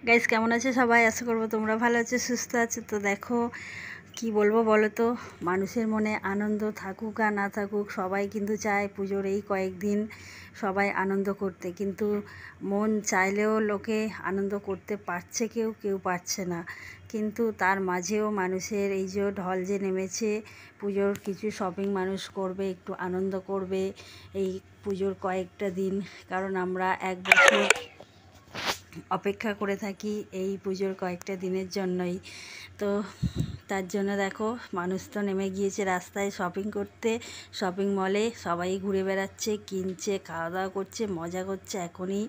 Guys কেমন আছে সবাই? আশা করবো তোমরা ভালো আছো, সুস্থ আছো। তো দেখো কি বলবো বলো তো, মানুষের মনে আনন্দ থাকুক আর না থাকুক, সবাই কিন্তু চায় পুজোর এই কয়েকদিন সবাই আনন্দ করতে, কিন্তু মন চাইলেও লোকে আনন্দ করতে পারছে, কেউ কেউ পারছে না। কিন্তু তার মাঝেও মানুষের এই যে ঢল যে নেমেছে, পুজোর কিছু শপিং মানুষ করবে, একটু আনন্দ করবে এই পুজোর কয়েকটা দিন। কারণ আমরা এক বছর অপেক্ষা করে থাকি এই পুজোর কয়েকটা দিনের জন্যই। তো তার জন্য দেখো মানুষ তো নেমে গিয়েছে রাস্তায় শপিং করতে, শপিং মলে সবাই ঘুরে বেড়াচ্ছে, কিনছে, খাওয়া দাওয়া করছে, মজা করছে এখনই।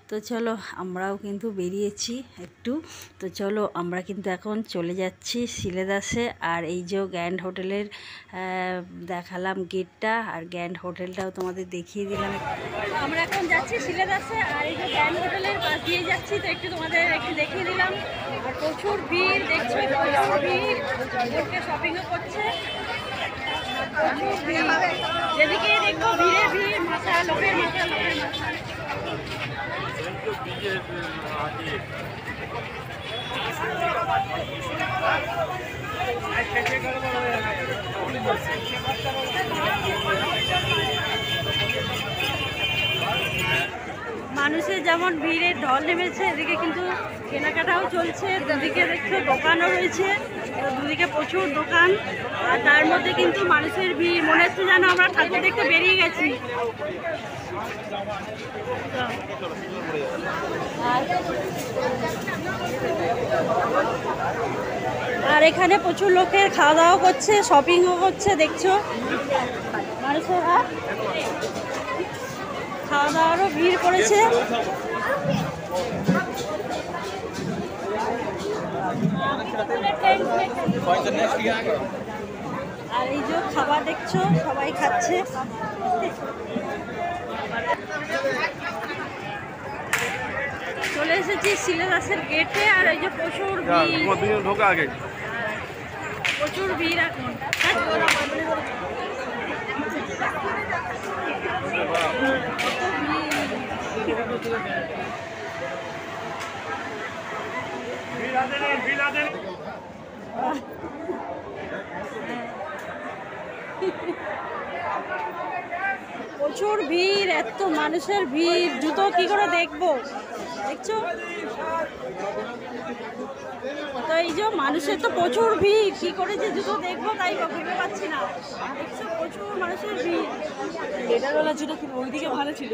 তো চলো আমরাও কিন্তু বেরিয়েছি একটু। তো চলো আমরা কিন্তু এখন চলে যাচ্ছি শিলেদাসে। আর এই যে গ্র্যান্ড হোটেলের দেখালাম গেটটা, আর গ্র্যান্ড হোটেলটাও তোমাদের দেখিয়ে দিলাম। আমরা এখন যাচ্ছি শিলেদাসে, আর এই যে গ্র্যান্ড হোটেলের পাশ দিয়ে যাচ্ছি, তো একটু তোমাদের একটু দেখিয়ে দিলাম। আর প্রচুর ভিড় দেখছো, প্রচুর ভিড়, লোকে শপিংও করছে, প্রচুর ভিড়, যেদিকে দেখবো ভিড়ে ভিড়, মাথা লোকের মাথা লোকের মাথা। মানুষের যেমন ভিড়ের ঢল নেমেছে, এদিকে কিন্তু কেনাকাটাও চলছে, দুদিকে দেখছো দোকানও রয়েছে, দুদিকে প্রচুর দোকান। আর তার মধ্যে কিন্তু মানুষের ভিড়, মনে হচ্ছে যেন আমরা ঠাকুর দেখতে বেরিয়ে গেছি। আর এখানে প্রচুর লোকের খাওয়া দাওয়া করছে, শপিংও করছে, দেখছো মানুষেরা খাওয়া দাওয়ারও ভিড় পড়েছে। আর এই যে খাবার দেখছো সবাই খাচ্ছে। চলে এসেছি শিলেদাসের গেটে, আর এই যে প্রচুর ভিড়, প্রচুর ভিড় এখন। প্রচুর ভিড়, এত মানুষের ভিড়, জুতো কি করে দেখবো দেখছো? তো এই যে মানুষের তো প্রচুর ভিড়, কি করে যে জুতো দেখবো তাই ভেবে পাচ্ছি না। দেখছো প্রচুর মানুষের ভিড়। লেদারওয়ালা জুতো কি ওইদিকে ভালো ছিল?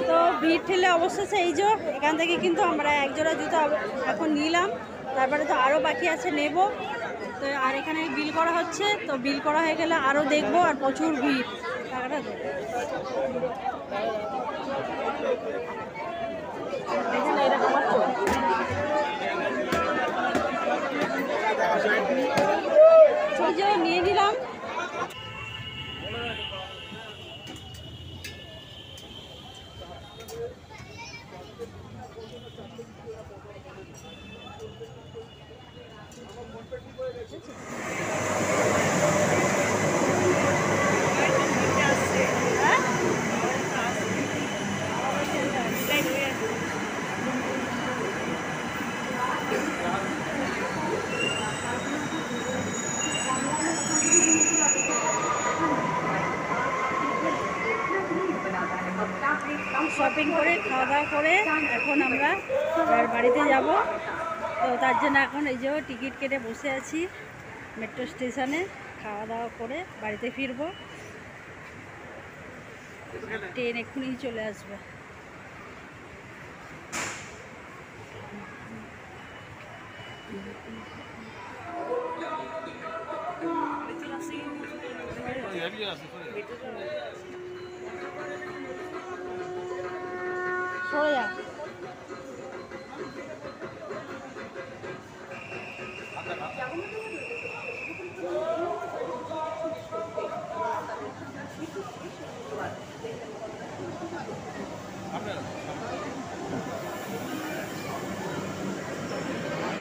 তো ভিড় ঠেলে অবশেষে এই যে এখান থেকে কিন্তু আমরা একজোড়া জুতো এখন নিলাম, তারপরে তো আরও বাকি আছে নেব। তো আর এখানে বিল করা হচ্ছে, তো বিল করা হয়ে গেলে আরও দেখবো। আর প্রচুর ভিড়, টাকাটা নিয়ে নিলাম। শপিং করে খাওয়া দাওয়া করে এখন আমরা বাড়িতে যাব। তো তার জন্য এখন এই যে টিকিট কেটে বসে আছি মেট্রো স্টেশনে, খাওয়া দাওয়া করে বাড়িতে ফিরবো। ট্রেন এক্ষুনি চলে আসবে। সরে যা।